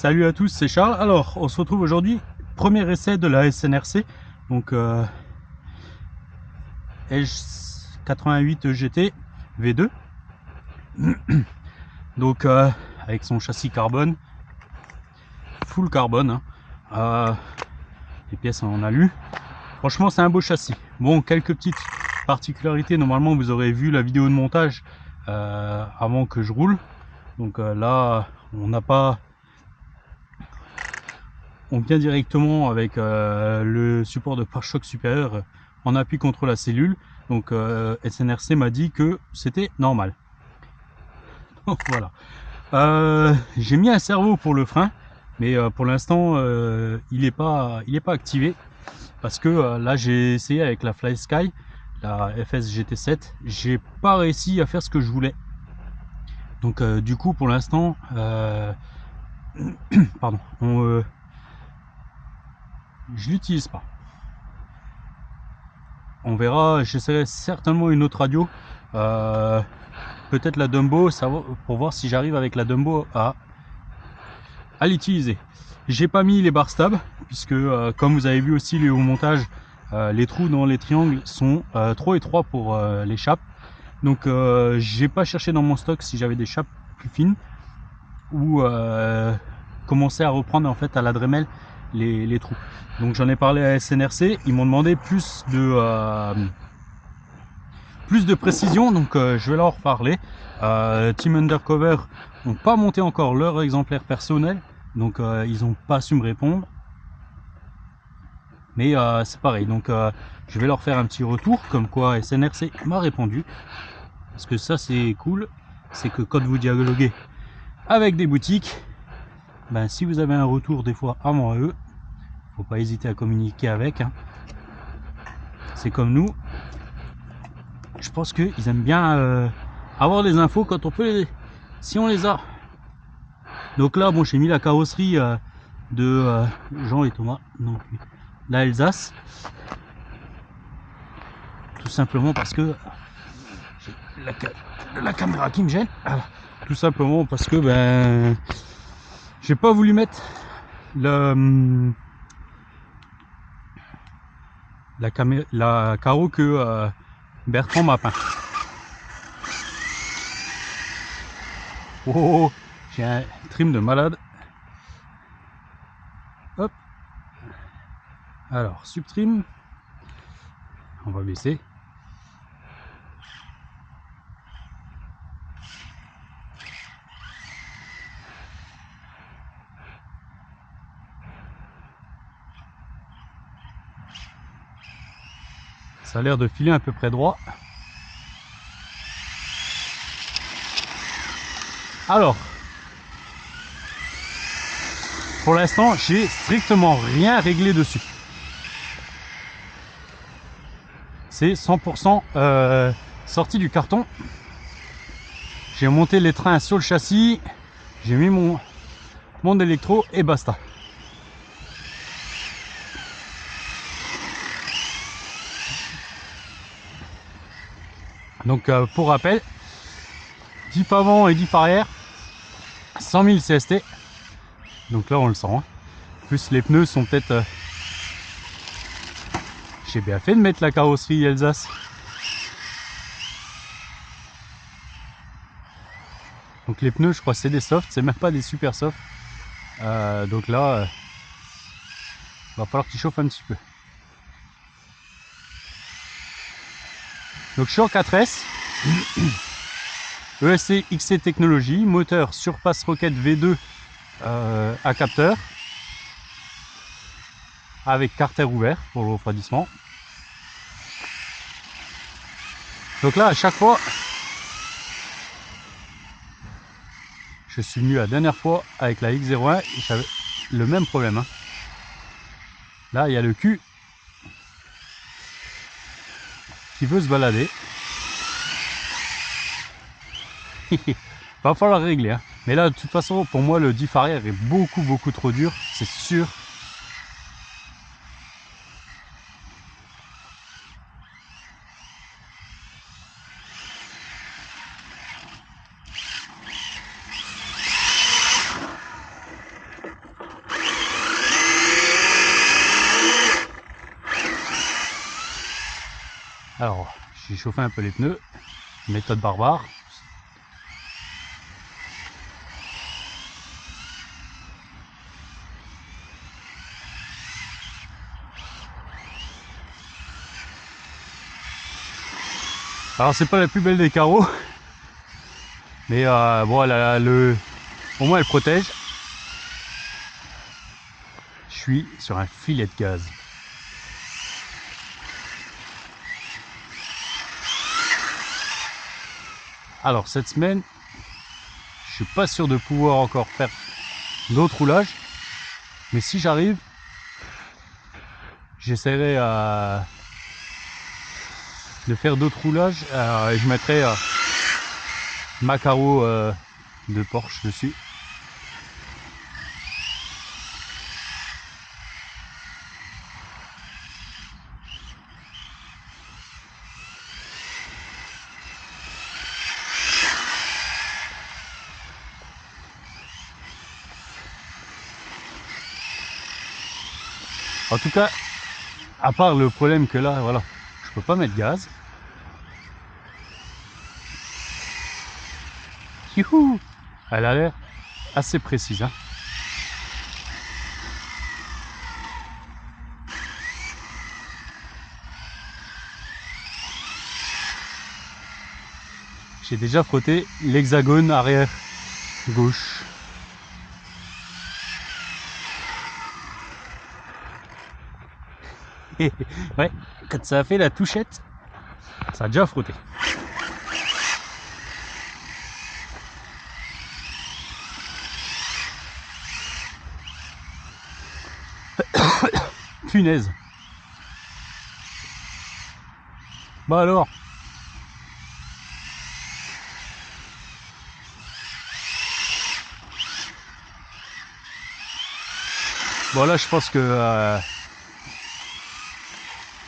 Salut à tous, c'est Charles. Alors, on se retrouve aujourd'hui, premier essai de la SNRC, donc Edge 88 GT V2, donc avec son châssis carbone, full carbone, hein. Les pièces en alu. Franchement, c'est un beau châssis. Bon, quelques petites particularités. Normalement, vous aurez vu la vidéo de montage avant que je roule. Donc là, on vient directement avec le support de pare-choc supérieur en appui contre la cellule. Donc SNRC m'a dit que c'était normal. Donc voilà. J'ai mis un servo pour le frein, mais pour l'instant il n'est pas activé parce que là j'ai essayé avec la FlySky, la FS GT7, j'ai pas réussi à faire ce que je voulais. Donc du coup pour l'instant pardon, je l'utilise pas. On verra, j'essaierai certainement une autre radio, peut-être la Dumbo, pour voir si j'arrive avec la Dumbo à l'utiliser. J'ai pas mis les bar stabs puisque comme vous avez vu aussi au montage, les trous dans les triangles sont trop étroits pour les chapes. Donc j'ai pas cherché dans mon stock si j'avais des chapes plus fines ou commencer à reprendre en fait à la Dremel les trous. Donc j'en ai parlé à SNRC, ils m'ont demandé plus de précision, donc je vais leur parler. Team Undercover n'ont pas monté encore leur exemplaire personnel, donc ils n'ont pas su me répondre. Mais c'est pareil, donc je vais leur faire un petit retour, comme quoi SNRC m'a répondu. Parce que ça c'est cool, c'est que quand vous dialoguez avec des boutiques, ben, si vous avez un retour des fois avant eux, faut pas hésiter à communiquer avec, hein. C'est comme nous, je pense qu'ils aiment bien avoir des infos quand on peut si on les a. Donc là bon, j'ai mis la carrosserie de Jean et Thomas, donc la Alsace, tout simplement parce que j'ai la caméra qui me gêne. Alors, tout simplement parce que ben j'ai pas voulu mettre la carreau que Bertrand m'a peint. Oh, j'ai un trim de malade. Hop. Alors, subtrim. On va baisser. Ça a l'air de filer à peu près droit. Alors, pour l'instant, j'ai strictement rien réglé dessus. C'est 100% sorti du carton. J'ai monté les trains sur le châssis, j'ai mis mon électro et basta. Donc pour rappel, diff avant et diff arrière, 100 000 CST. Donc là on le sent, hein. Plus les pneus sont peut-être... J'ai bien fait de mettre la carrosserie Alsace. Donc les pneus je crois c'est des softs, c'est même pas des super softs. Donc là va falloir qu'ils chauffent un petit peu. Donc je suis en 4S. ESC XC technologie, moteur Surpass Rocket V2 à capteur avec carter ouvert pour le refroidissement. Donc là à chaque fois je suis venu la dernière fois avec la X01 et j'avais le même problème, hein. Là il y a le cul qui veut se balader. Va falloir régler, hein. Mais là de toute façon pour moi le diff arrière est beaucoup trop dur, c'est sûr. Alors, j'ai chauffé un peu les pneus, méthode barbare. Alors c'est pas la plus belle des carreaux, mais bon, au moins elle protège. Je suis sur un filet de gaz. Alors cette semaine, je suis pas sûr de pouvoir encore faire d'autres roulages, mais si j'arrive, j'essaierai de faire d'autres roulages et je mettrai ma carreau de Porsche dessus. En tout cas, à part le problème que là, voilà, je peux pas mettre gaz. Youhou, elle a l'air assez précise, hein. J'ai déjà frotté l'hexagone arrière gauche. Et ouais, quand ça a fait la touchette, ça a déjà frotté. Punaise. Bah alors. Bon là je pense que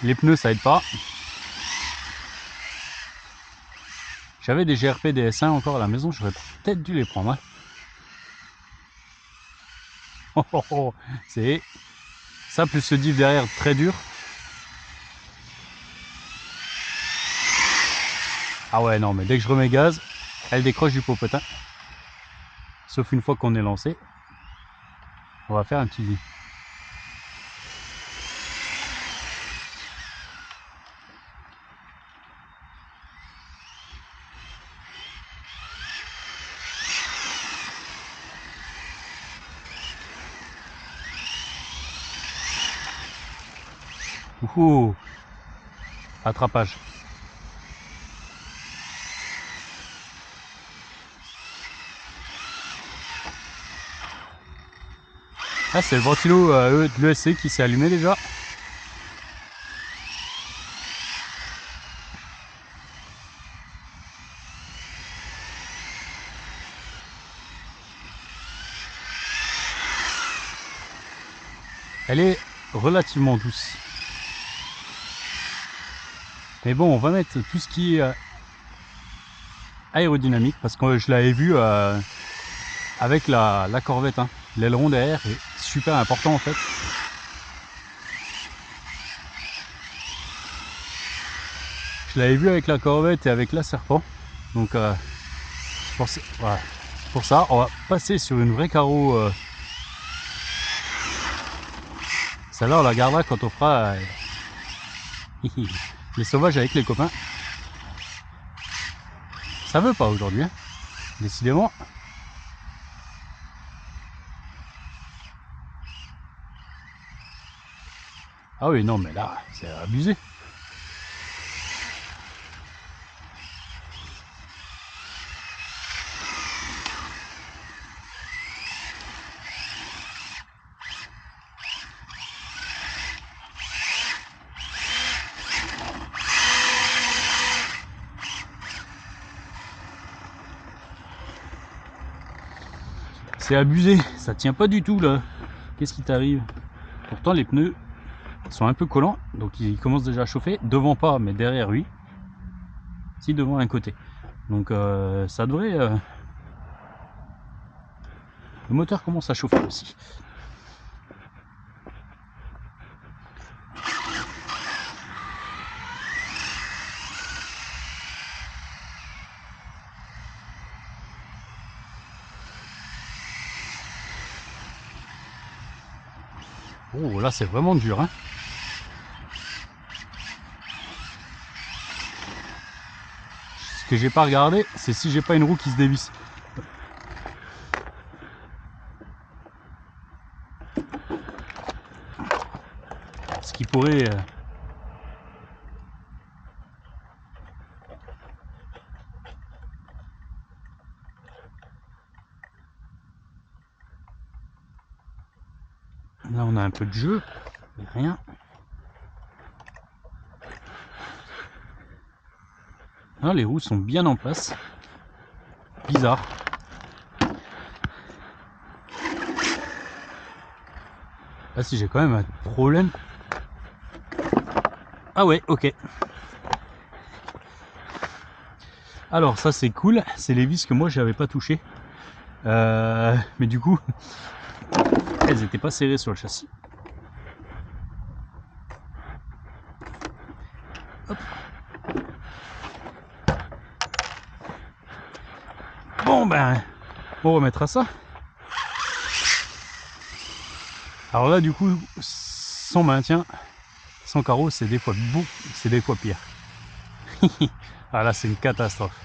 les pneus ça aide pas. J'avais des GRP DS1 encore à la maison, j'aurais peut-être dû les prendre, hein. Oh, oh, oh. C'est ça plus ce diff derrière très dur. Ah ouais non mais dès que je remets gaz, elle décroche du popotin. Sauf une fois qu'on est lancé. On va faire un petit... Ouhou, attrapage. Ah c'est le ventilo de l'ESC qui s'est allumé déjà. Elle est relativement douce. Mais bon, on va mettre tout ce qui est aérodynamique parce que je l'avais vu avec la Corvette, hein. L'aileron derrière est super important en fait. Je l'avais vu avec la Corvette et avec la Serpent. Donc voilà. Pour ça, on va passer sur une vraie carreau. Celle-là, on la gardera quand on fera les sauvages avec les copains. Ça veut pas aujourd'hui, hein. Décidément. Ah oui, non, mais là, c'est abusé. C'est abusé, ça tient pas du tout là. Qu'est-ce qui t'arrive? Pourtant les pneus sont un peu collants, donc ils commencent déjà à chauffer. Devant pas, mais derrière oui. Si devant un côté. Donc ça devrait... Le moteur commence à chauffer aussi. Oh là c'est vraiment dur, hein. Ce que j'ai pas regardé, c'est si j'ai pas une roue qui se dévisse. Ce qui pourrait... Là on a un peu de jeu, mais rien. Là les roues sont bien en place. Bizarre. Là si j'ai quand même un problème. Ah ouais, ok. Alors ça c'est cool, c'est les vis que moi j'avais pas touché. Mais du coup, elles étaient pas serrées sur le châssis. Hop. Bon ben, on remettra ça. Alors là du coup, sans maintien, sans carreau, c'est des fois beau, c'est des fois pire. Ah là c'est une catastrophe.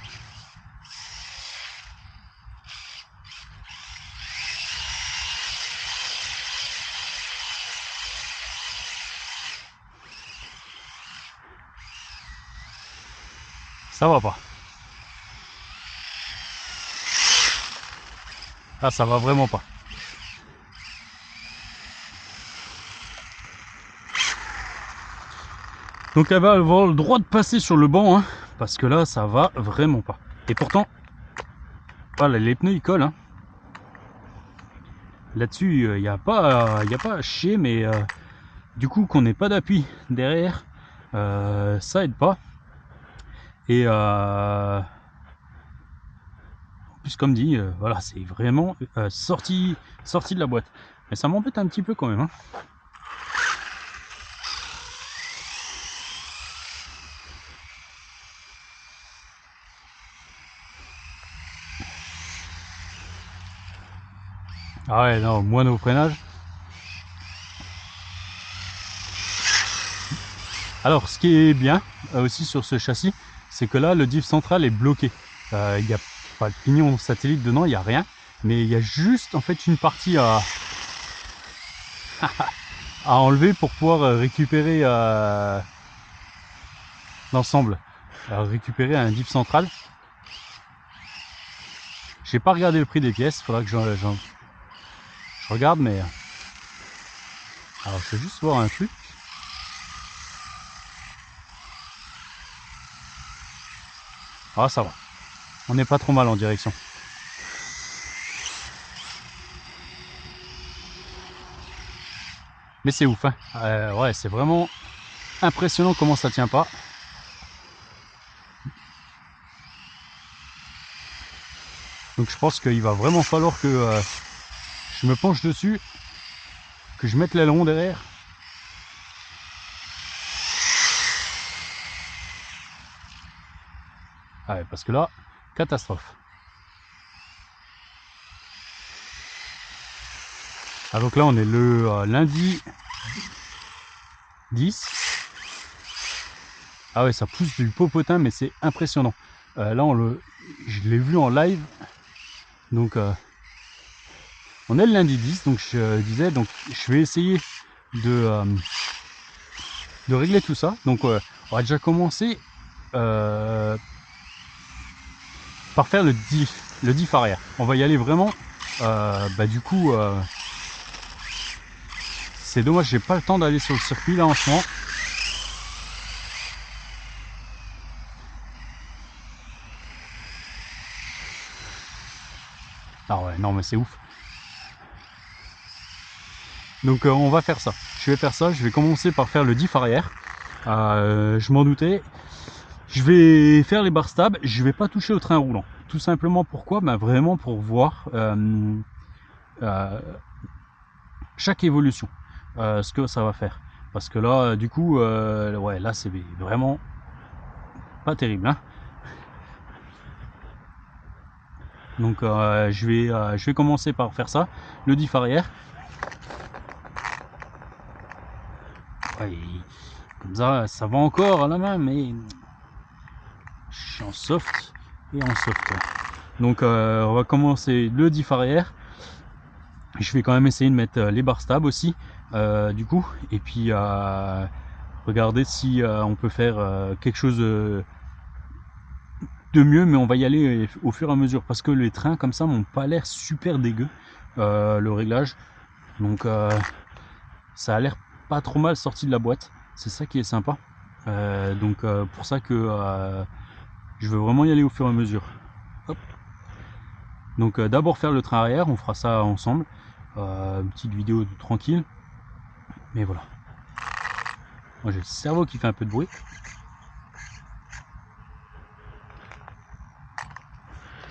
Ça va pas. Ah ça va vraiment pas. Donc elle va avoir le droit de passer sur le banc, hein, parce que là ça va vraiment pas. Et pourtant, voilà, les pneus ils collent. Hein. Là-dessus, il n'y a pas à chier, mais du coup qu'on n'ait pas d'appui derrière, ça aide pas. Et en plus comme dit, voilà, c'est vraiment sorti de la boîte. Mais ça m'embête un petit peu quand même. Hein. Ah ouais, non, moins au freinage. Alors, ce qui est bien aussi sur ce châssis, c'est que là, le diff central est bloqué. Il n'y a pas de pignon satellite dedans, il n'y a rien. Mais il y a juste en fait une partie à enlever pour pouvoir récupérer l'ensemble. Récupérer un diff central. J'ai pas regardé le prix des pièces, il faudra que je regarde, mais... Alors, je vais juste voir un truc. Ah, ça va. On n'est pas trop mal en direction. Mais c'est ouf, hein. Ouais, c'est vraiment impressionnant comment ça tient pas. Donc je pense qu'il va vraiment falloir que je me penche dessus, que je mette l'aileron derrière. Ah ouais, parce que là, catastrophe. Ah donc là on est le lundi 10. Ah ouais, ça pousse du popotin, mais c'est impressionnant. Là je l'ai vu en live. Donc on est le lundi 10, donc je disais, donc je vais essayer de régler tout ça. Donc on va déjà commencer par faire le diff arrière. On va y aller vraiment. Du coup, c'est dommage, j'ai pas le temps d'aller sur le circuit là en ce moment. Ah ouais, non mais c'est ouf. Donc on va faire ça. Je vais faire ça, je vais commencer par faire le diff arrière. Je m'en doutais. Je vais faire les bar stabs, je vais pas toucher au train roulant. Tout simplement pourquoi? Vraiment pour voir chaque évolution, ce que ça va faire. Parce que là, du coup, ouais, là c'est vraiment pas terrible. Hein. Donc je vais commencer par faire ça, le diff arrière. Ouais, comme ça va encore à la main, mais je suis en soft et en soft. Donc on va commencer le diff arrière. Je vais quand même essayer de mettre les barres stables aussi, du coup, et puis regarder si on peut faire quelque chose de mieux, mais on va y aller au fur et à mesure parce que les trains comme ça m'ont pas l'air super dégueu, le réglage. Donc ça a l'air pas trop mal sorti de la boîte, c'est ça qui est sympa. Donc pour ça que je veux vraiment y aller au fur et à mesure. Hop. Donc d'abord faire le train arrière, on fera ça ensemble. Une petite vidéo tranquille. Mais voilà. Moi j'ai le cerveau qui fait un peu de bruit.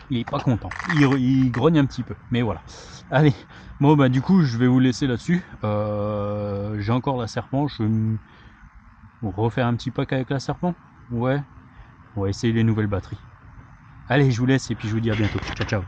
Il est pas content. Il grogne un petit peu. Mais voilà. Allez. Bon bah du coup je vais vous laisser là-dessus. J'ai encore la serpent. Je vais refaire un petit pack avec la serpent. Ouais. On va essayer les nouvelles batteries. Allez, je vous laisse et puis je vous dis à bientôt. Ciao ciao.